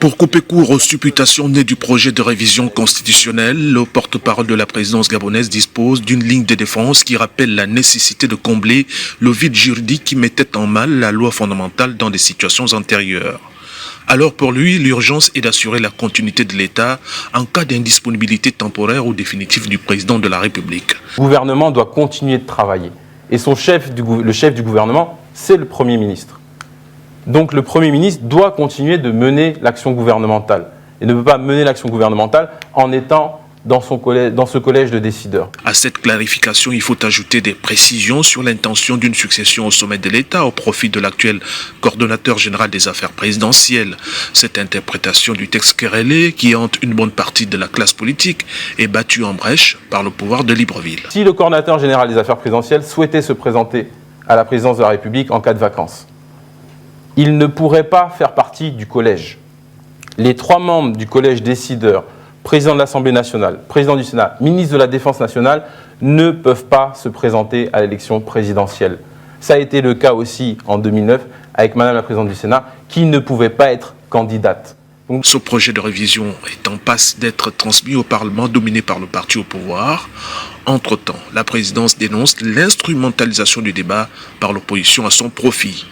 Pour couper court aux supputations nées du projet de révision constitutionnelle, le porte-parole de la présidence gabonaise dispose d'une ligne de défense qui rappelle la nécessité de combler le vide juridique qui mettait en mal la loi fondamentale dans des situations antérieures. Alors pour lui, l'urgence est d'assurer la continuité de l'État en cas d'indisponibilité temporaire ou définitive du président de la République. Le gouvernement doit continuer de travailler. Et le chef du gouvernement, c'est le Premier ministre. Donc le Premier ministre doit continuer de mener l'action gouvernementale. Et ne peut pas mener l'action gouvernementale en étant dans ce collège de décideurs. À cette clarification, il faut ajouter des précisions sur l'intention d'une succession au sommet de l'État au profit de l'actuel coordonnateur général des affaires présidentielles. Cette interprétation du texte querellé, qui hante une bonne partie de la classe politique, est battue en brèche par le pouvoir de Libreville. Si le coordonnateur général des affaires présidentielles souhaitait se présenter à la présidence de la République en cas de vacances, il ne pourrait pas faire partie du collège. Les 3 membres du collège décideur, président de l'Assemblée nationale, président du Sénat, ministre de la Défense nationale, ne peuvent pas se présenter à l'élection présidentielle. Ça a été le cas aussi en 2009 avec Madame la présidente du Sénat, qui ne pouvait pas être candidate. Donc, ce projet de révision est en passe d'être transmis au Parlement dominé par le parti au pouvoir. Entre-temps, la présidence dénonce l'instrumentalisation du débat par l'opposition à son profit.